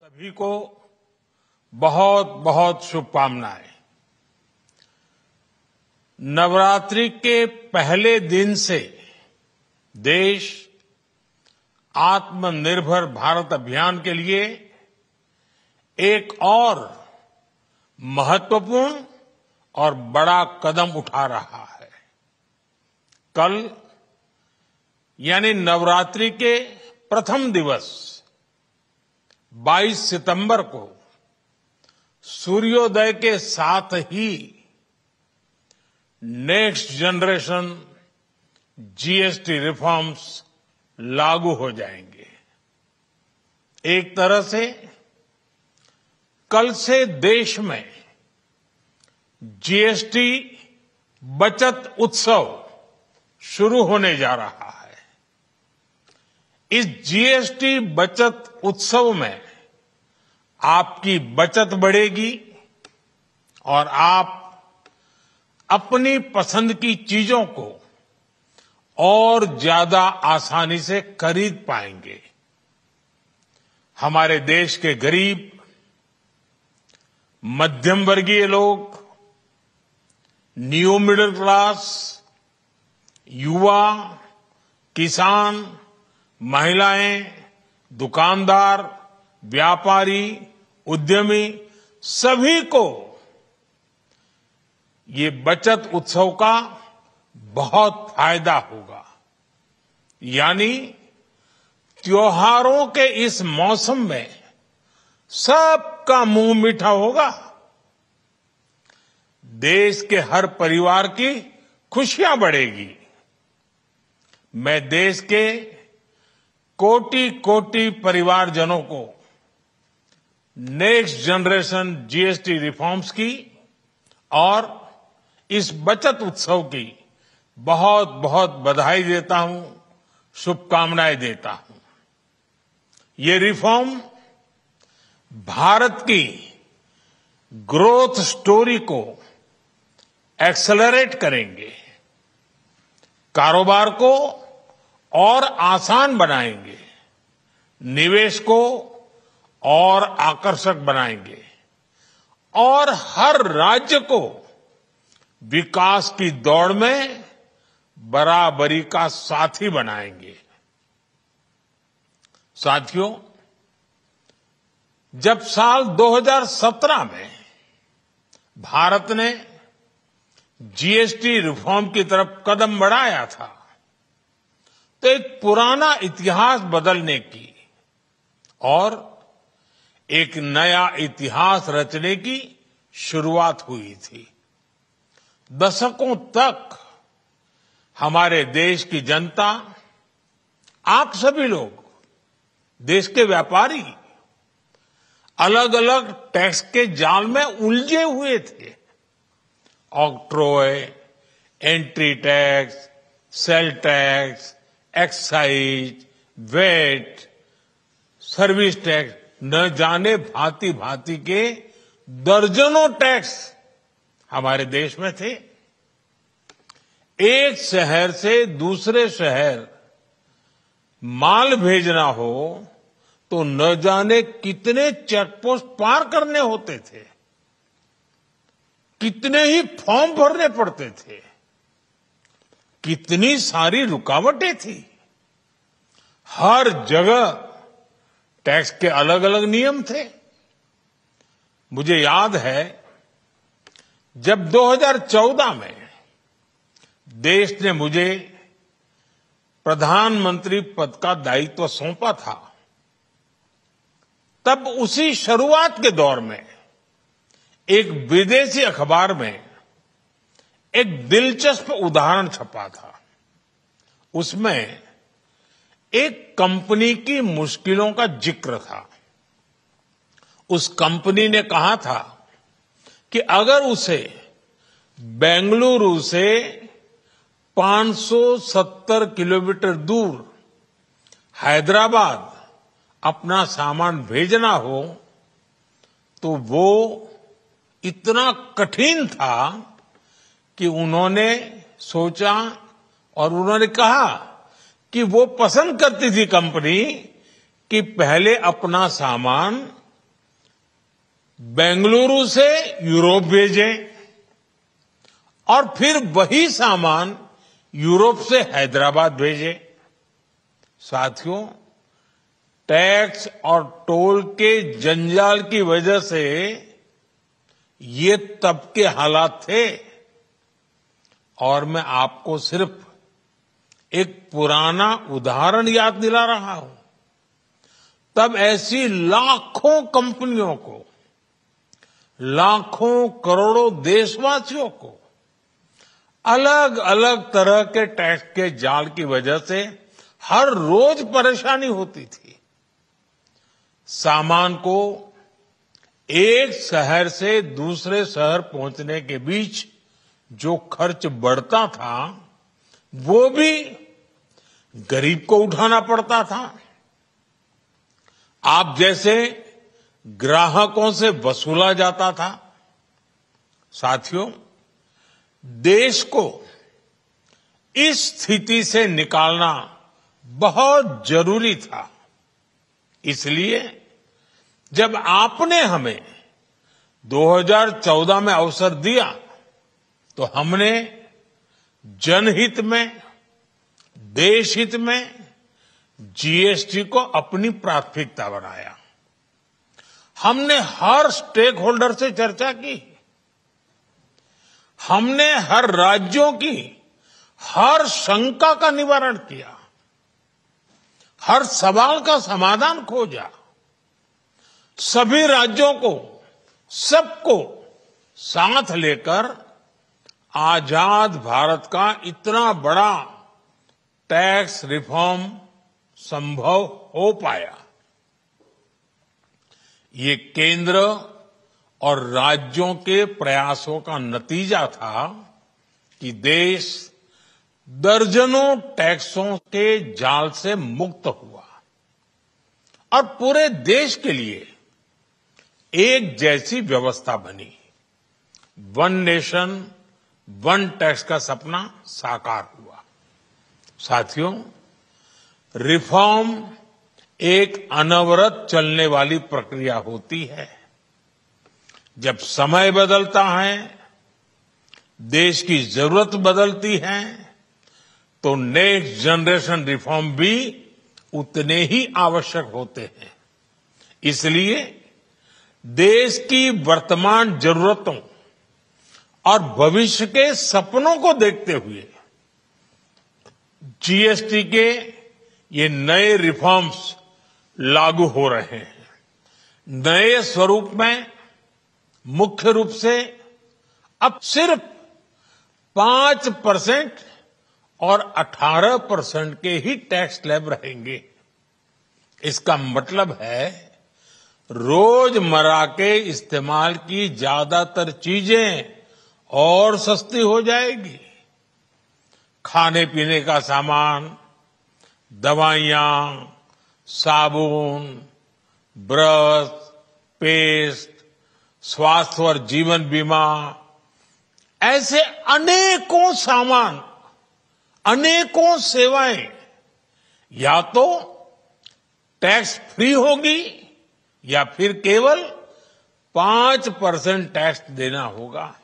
सभी को बहुत बहुत शुभकामनाएं। नवरात्रि के पहले दिन से देश आत्मनिर्भर भारत अभियान के लिए एक और महत्वपूर्ण और बड़ा कदम उठा रहा है। कल यानी नवरात्रि के प्रथम दिवस 22 सितंबर को सूर्योदय के साथ ही नेक्स्ट जनरेशन जीएसटी रिफॉर्म्स लागू हो जाएंगे। एक तरह से कल से देश में जीएसटी बचत उत्सव शुरू होने जा रहा है। इस जीएसटी बचत उत्सव में आपकी बचत बढ़ेगी और आप अपनी पसंद की चीजों को और ज्यादा आसानी से खरीद पाएंगे। हमारे देश के गरीब, मध्यम वर्गीय लोग, न्यू मिडिल क्लास, युवा, किसान, महिलाएं, दुकानदार, व्यापारी, उद्यमी सभी को ये बचत उत्सव का बहुत फायदा होगा। यानी त्योहारों के इस मौसम में सबका मुंह मीठा होगा। देश के हर परिवार की खुशियां बढ़ेगी। मैं देश के कोटि कोटि परिवारजनों को नेक्स्ट जनरेशन जीएसटी रिफॉर्म्स की और इस बचत उत्सव की बहुत बहुत बधाई देता हूं, शुभकामनाएं देता हूं। ये रिफॉर्म भारत की ग्रोथ स्टोरी को एक्सेलरेट करेंगे, कारोबार को और आसान बनाएंगे, निवेश को और आकर्षक बनाएंगे और हर राज्य को विकास की दौड़ में बराबरी का साथी बनाएंगे। साथियों, जब साल 2017 में भारत ने जीएसटी रिफॉर्म की तरफ कदम बढ़ाया था तो एक पुराना इतिहास बदलने की और एक नया इतिहास रचने की शुरुआत हुई थी। दशकों तक हमारे देश की जनता, आप सभी लोग, देश के व्यापारी अलग अलग टैक्स के जाल में उलझे हुए थे। Octroi, entry tax, sale tax, excise, VAT, service tax, न जाने भांति भांति के दर्जनों टैक्स हमारे देश में थे। एक शहर से दूसरे शहर माल भेजना हो तो न जाने कितने चेकपोस्ट पार करने होते थे, कितने ही फॉर्म भरने पड़ते थे, कितनी सारी रुकावटें थी। हर जगह टैक्स के अलग अलग नियम थे। मुझे याद है जब 2014 में देश ने मुझे प्रधानमंत्री पद का दायित्व सौंपा था, तब उसी शुरुआत के दौर में एक विदेशी अखबार में एक दिलचस्प उदाहरण छपा था। उसमें एक कंपनी की मुश्किलों का जिक्र था। उस कंपनी ने कहा था कि अगर उसे बेंगलुरु से 570 किलोमीटर दूर हैदराबाद अपना सामान भेजना हो तो वो इतना कठिन था कि उन्होंने सोचा और उन्होंने कहा कि वो पसंद करती थी कंपनी कि पहले अपना सामान बेंगलुरु से यूरोप भेजें और फिर वही सामान यूरोप से हैदराबाद भेजें। साथियों, टैक्स और टोल के जंजाल की वजह से ये तब के हालात थे और मैं आपको सिर्फ एक पुराना उदाहरण याद दिला रहा हूं। तब ऐसी लाखों कंपनियों को, लाखों करोड़ों देशवासियों को अलग अलग तरह के टैक्स के जाल की वजह से हर रोज परेशानी होती थी। सामान को एक शहर से दूसरे शहर पहुंचने के बीच जो खर्च बढ़ता था वो भी गरीब को उठाना पड़ता था। आप जैसे ग्राहकों से वसूला जाता था। साथियों, देश को इस स्थिति से निकालना बहुत जरूरी था। इसलिए जब आपने हमें 2014 में अवसर दिया तो हमने जनहित में, देशहित में जीएसटी को अपनी प्राथमिकता बनाया। हमने हर स्टेक होल्डर से चर्चा की। हमने हर राज्यों की हर शंका का निवारण किया, हर सवाल का समाधान खोजा। सभी राज्यों को, सबको साथ लेकर आजाद भारत का इतना बड़ा टैक्स रिफॉर्म संभव हो पाया। ये केंद्र और राज्यों के प्रयासों का नतीजा था कि देश दर्जनों टैक्सों के जाल से मुक्त हुआ और पूरे देश के लिए एक जैसी व्यवस्था बनी। वन नेशन वन टैक्स का सपना साकार हुआ। साथियों, रिफॉर्म एक अनवरत चलने वाली प्रक्रिया होती है। जब समय बदलता है, देश की जरूरत बदलती है, तो नेक्स्ट जनरेशन रिफॉर्म भी उतने ही आवश्यक होते हैं। इसलिए देश की वर्तमान जरूरतों और भविष्य के सपनों को देखते हुए जीएसटी के ये नए रिफॉर्म्स लागू हो रहे हैं। नए स्वरूप में मुख्य रूप से अब सिर्फ 5% और 18% के ही टैक्स स्लैब रहेंगे। इसका मतलब है रोजमर्रा के इस्तेमाल की ज्यादातर चीजें और सस्ती हो जाएगी। खाने पीने का सामान, दवाइयां, साबुन, ब्रश, पेस्ट, स्वास्थ्य और जीवन बीमा, ऐसे अनेकों सामान, अनेकों सेवाएं या तो टैक्स फ्री होगी या फिर केवल 5% टैक्स देना होगा।